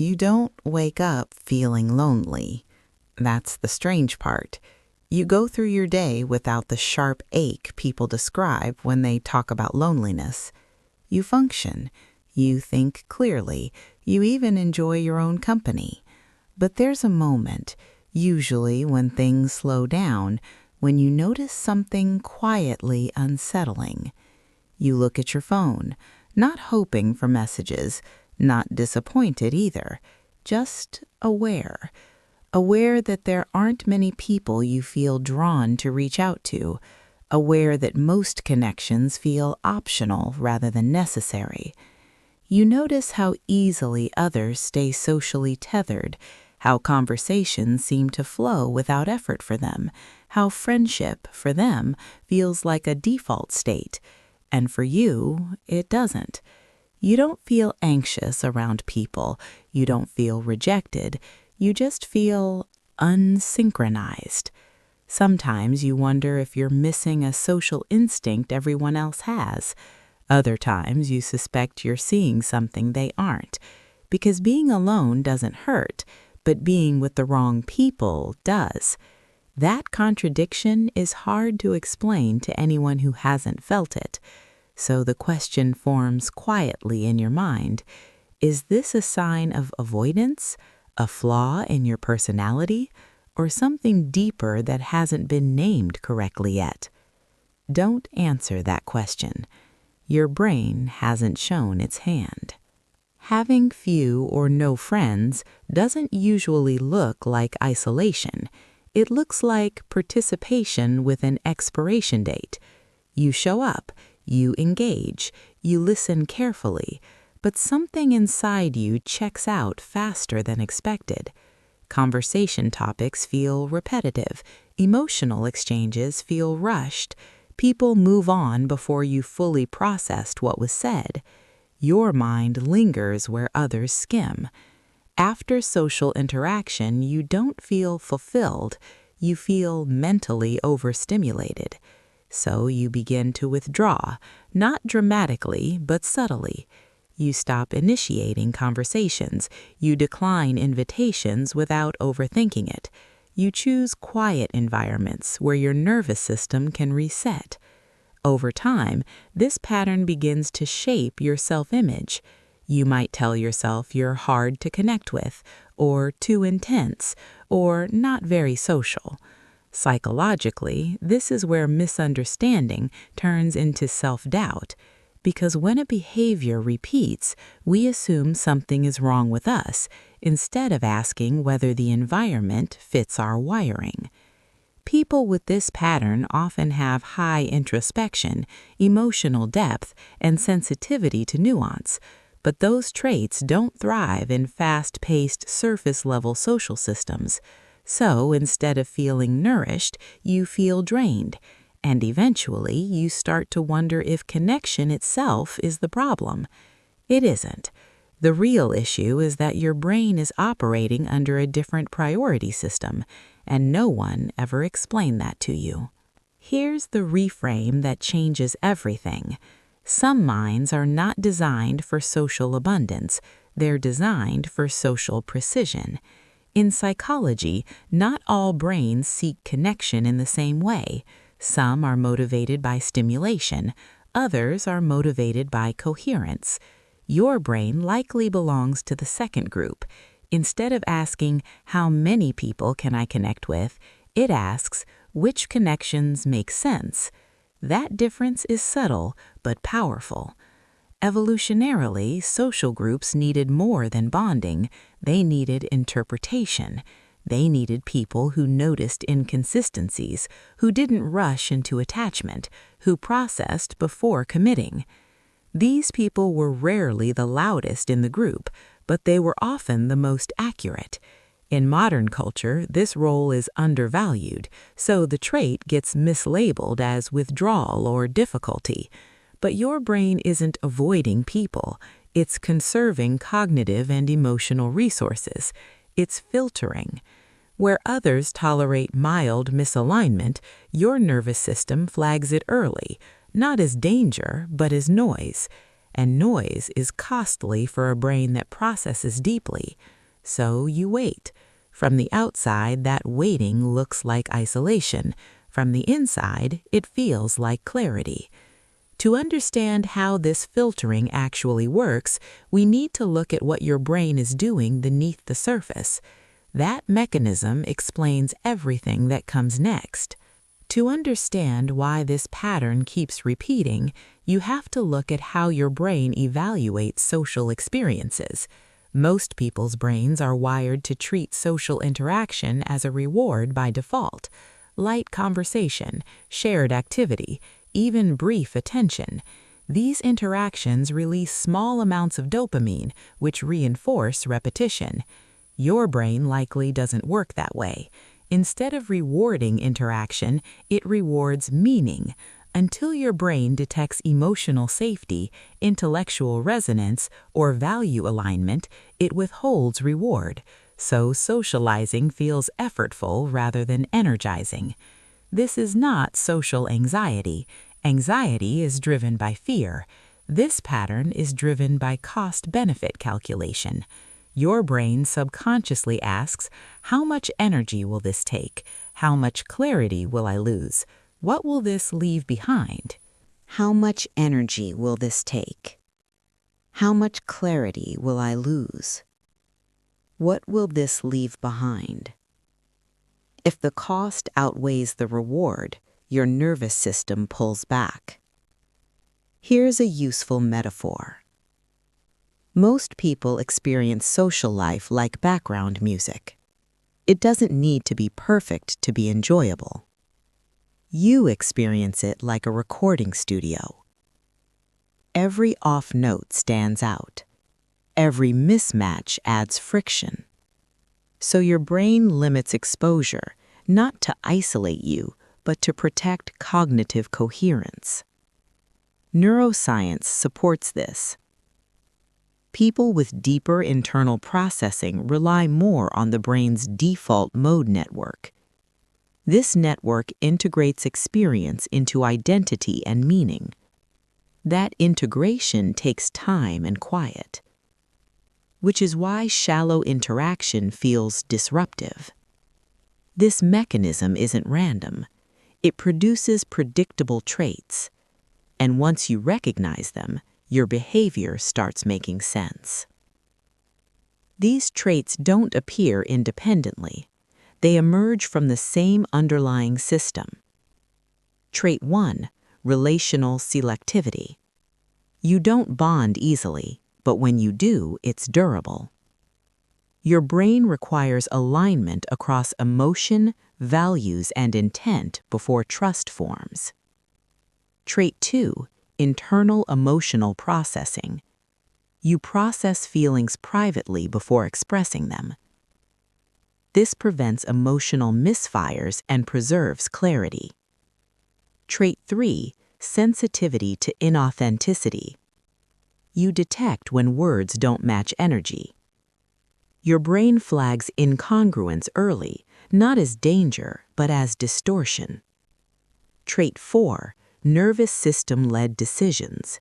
You don't wake up feeling lonely. That's the strange part. You go through your day without the sharp ache people describe when they talk about loneliness. You function. You think clearly. You even enjoy your own company. But there's a moment, usually when things slow down, when you notice something quietly unsettling. You look at your phone, not hoping for messages, not disappointed either, just aware. Aware that there aren't many people you feel drawn to reach out to. Aware that most connections feel optional rather than necessary. You notice how easily others stay socially tethered, how conversations seem to flow without effort for them, how friendship, for them, feels like a default state, and for you, it doesn't. You don't feel anxious around people, you don't feel rejected, you just feel unsynchronized. Sometimes you wonder if you're missing a social instinct everyone else has. Other times you suspect you're seeing something they aren't, because being alone doesn't hurt, but being with the wrong people does. That contradiction is hard to explain to anyone who hasn't felt it. So the question forms quietly in your mind, is this a sign of avoidance, a flaw in your personality, or something deeper that hasn't been named correctly yet? Don't answer that question. Your brain hasn't shown its hand. Having few or no friends doesn't usually look like isolation. It looks like participation with an expiration date. You show up, you engage, you listen carefully, but something inside you checks out faster than expected. Conversation topics feel repetitive, emotional exchanges feel rushed, people move on before you fully processed what was said. Your mind lingers where others skim. After social interaction, you don't feel fulfilled, you feel mentally overstimulated. So you begin to withdraw, not dramatically, but subtly. You stop initiating conversations. You decline invitations without overthinking it. You choose quiet environments where your nervous system can reset. Over time, this pattern begins to shape your self-image. You might tell yourself you're hard to connect with, or too intense, or not very social. Psychologically, this is where misunderstanding turns into self-doubt, because when a behavior repeats, we assume something is wrong with us, instead of asking whether the environment fits our wiring. People with this pattern often have high introspection, emotional depth, and sensitivity to nuance, but those traits don't thrive in fast-paced, surface-level social systems. So instead of feeling nourished, you feel drained, and eventually you start to wonder if connection itself is the problem. It isn't. The real issue is that your brain is operating under a different priority system, and no one ever explained that to you. Here's the reframe that changes everything. Some minds are not designed for social abundance. They're designed for social precision. In psychology, not all brains seek connection in the same way. Some are motivated by stimulation. Others are motivated by coherence. Your brain likely belongs to the second group. Instead of asking, how many people can I connect with, it asks, which connections make sense? That difference is subtle but powerful. Evolutionarily, social groups needed more than bonding. They needed interpretation. They needed people who noticed inconsistencies, who didn't rush into attachment, who processed before committing. These people were rarely the loudest in the group, but they were often the most accurate. In modern culture, this role is undervalued, so the trait gets mislabeled as withdrawal or difficulty. But your brain isn't avoiding people. It's conserving cognitive and emotional resources. It's filtering. Where others tolerate mild misalignment, your nervous system flags it early, not as danger, but as noise. and noise is costly for a brain that processes deeply. So you wait. From the outside, that waiting looks like isolation. From the inside, it feels like clarity. To understand how this filtering actually works, we need to look at what your brain is doing beneath the surface. That mechanism explains everything that comes next. To understand why this pattern keeps repeating, you have to look at how your brain evaluates social experiences. Most people's brains are wired to treat social interaction as a reward by default. Light conversation, shared activity, even brief attention. These interactions release small amounts of dopamine, which reinforce repetition. Your brain likely doesn't work that way. Instead of rewarding interaction, it rewards meaning. Until your brain detects emotional safety, intellectual resonance, or value alignment, it withholds reward. So socializing feels effortful rather than energizing. This is not social anxiety. Anxiety is driven by fear. This pattern is driven by cost-benefit calculation. Your brain subconsciously asks, how much energy will this take? How much clarity will I lose? What will this leave behind? How much energy will this take? How much clarity will I lose? What will this leave behind? If the cost outweighs the reward, your nervous system pulls back. Here's a useful metaphor. Most people experience social life like background music. It doesn't need to be perfect to be enjoyable. You experience it like a recording studio. Every off note stands out. Every mismatch adds friction. So your brain limits exposure, not to isolate you, but to protect cognitive coherence. Neuroscience supports this. People with deeper internal processing rely more on the brain's default mode network. This network integrates experience into identity and meaning. That integration takes time and quiet, which is why shallow interaction feels disruptive. This mechanism isn't random. It produces predictable traits, and once you recognize them, your behavior starts making sense. These traits don't appear independently. They emerge from the same underlying system. Trait 1, relational selectivity. You don't bond easily, but when you do, it's durable. Your brain requires alignment across emotion, values, and intent before trust forms. Trait 2, internal emotional processing. You process feelings privately before expressing them. This prevents emotional misfires and preserves clarity. Trait 3, sensitivity to inauthenticity. You detect when words don't match energy. Your brain flags incongruence early, not as danger, but as distortion. Trait 4, nervous system-led decisions.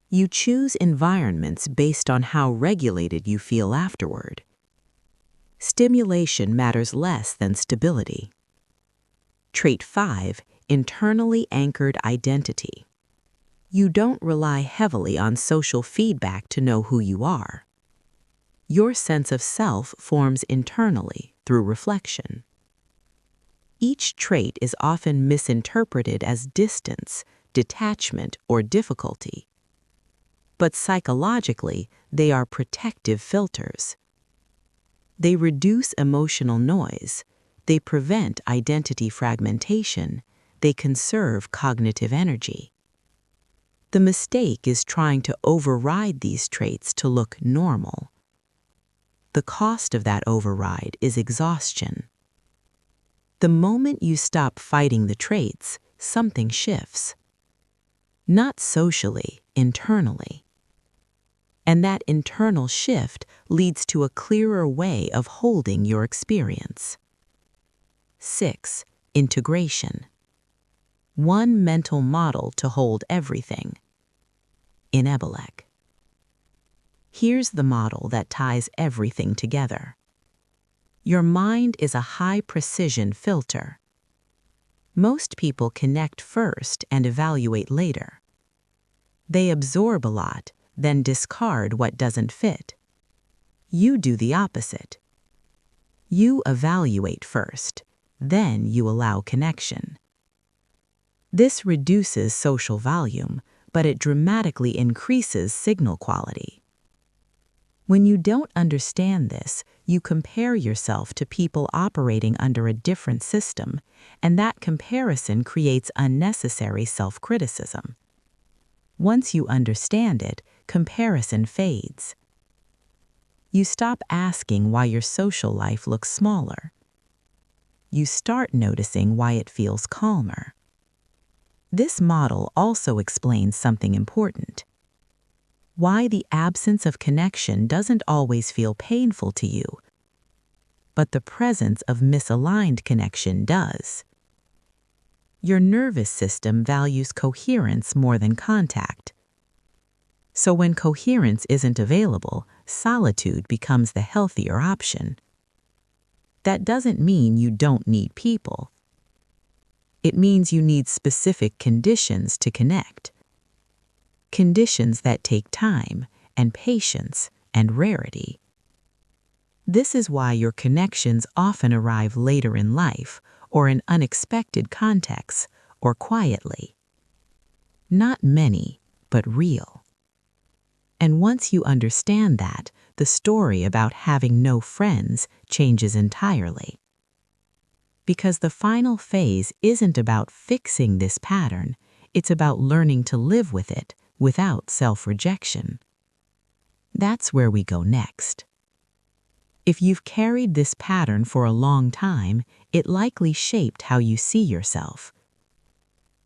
You choose environments based on how regulated you feel afterward. Stimulation matters less than stability. Trait 5, internally anchored identity. You don't rely heavily on social feedback to know who you are. Your sense of self forms internally through reflection. Each trait is often misinterpreted as distance, detachment, or difficulty. But psychologically, they are protective filters. They reduce emotional noise. They prevent identity fragmentation. They conserve cognitive energy. The mistake is trying to override these traits to look normal. The cost of that override is exhaustion. The moment you stop fighting the traits, something shifts. Not socially, internally. And that internal shift leads to a clearer way of holding your experience. 6. Integration. One mental model to hold everything. in Ebilek. Here's the model that ties everything together. Your mind is a high-precision filter. Most people connect first and evaluate later. They absorb a lot, then discard what doesn't fit. You do the opposite. You evaluate first, then you allow connection. This reduces social volume, but it dramatically increases signal quality. When you don't understand this, you compare yourself to people operating under a different system, and that comparison creates unnecessary self-criticism. Once you understand it, comparison fades. You stop asking why your social life looks smaller. You start noticing why it feels calmer. This model also explains something important: why the absence of connection doesn't always feel painful to you, but the presence of misaligned connection does. Your nervous system values coherence more than contact. So when coherence isn't available, solitude becomes the healthier option. That doesn't mean you don't need people. It means you need specific conditions to connect. Conditions that take time and patience and rarity. This is why your connections often arrive later in life, or in unexpected contexts, or quietly. Not many, but real. And once you understand that, the story about having no friends changes entirely. Because the final phase isn't about fixing this pattern, it's about learning to live with it without self-rejection. That's where we go next. If you've carried this pattern for a long time, it likely shaped how you see yourself.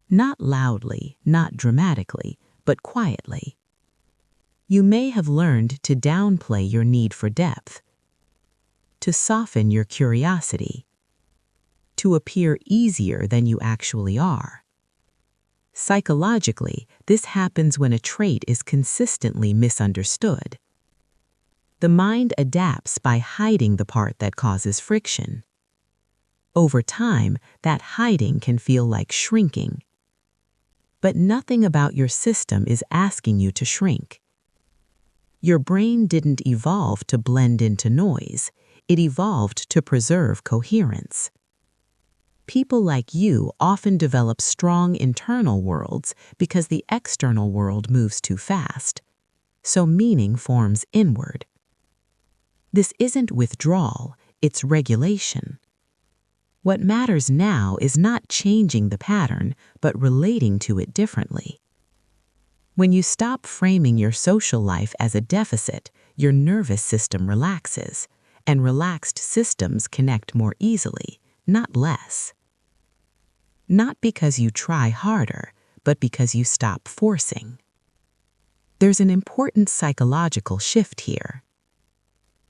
Not loudly, not dramatically, but quietly. You may have learned to downplay your need for depth, to soften your curiosity, to appear easier than you actually are. Psychologically, this happens when a trait is consistently misunderstood. The mind adapts by hiding the part that causes friction. Over time, that hiding can feel like shrinking. But nothing about your system is asking you to shrink. Your brain didn't evolve to blend into noise. It evolved to preserve coherence. People like you often develop strong internal worlds because the external world moves too fast. So meaning forms inward. This isn't withdrawal, it's regulation. What matters now is not changing the pattern, but relating to it differently. When you stop framing your social life as a deficit, your nervous system relaxes, and relaxed systems connect more easily, not less. Not because you try harder, but because you stop forcing. There's an important psychological shift here.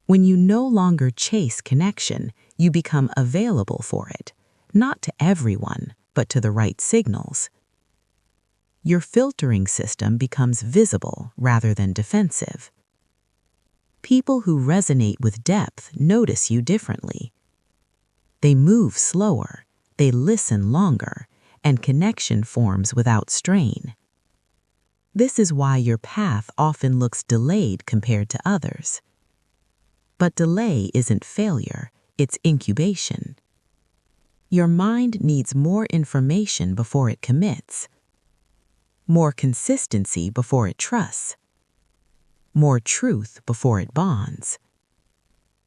When you no longer chase connection, you become available for it, not to everyone, but to the right signals. Your filtering system becomes visible rather than defensive. People who resonate with depth notice you differently. They move slower, they listen longer, and connection forms without strain. This is why your path often looks delayed compared to others. But delay isn't failure, it's incubation. Your mind needs more information before it commits, more consistency before it trusts, more truth before it bonds.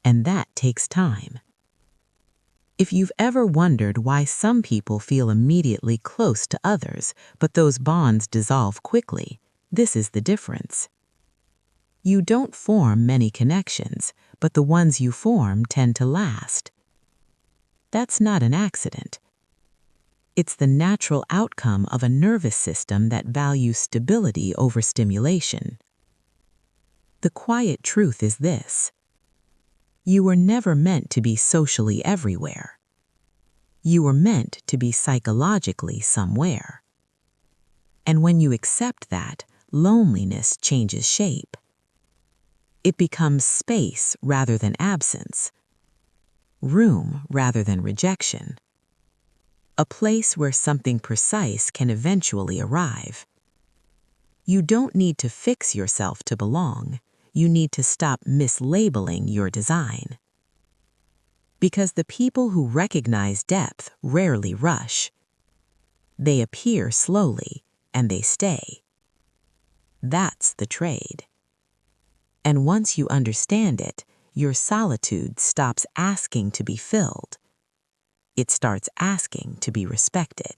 And that takes time. If you've ever wondered why some people feel immediately close to others, but those bonds dissolve quickly, this is the difference. You don't form many connections, but the ones you form tend to last. That's not an accident. It's the natural outcome of a nervous system that values stability over stimulation. The quiet truth is this: you were never meant to be socially everywhere. You were meant to be psychologically somewhere. And when you accept that, loneliness changes shape. It becomes space rather than absence, room rather than rejection, a place where something precise can eventually arrive. You don't need to fix yourself to belong. You need to stop mislabeling your design. Because the people who recognize depth rarely rush. They appear slowly, and they stay. That's the trade. And once you understand it, your solitude stops asking to be filled. It starts asking to be respected.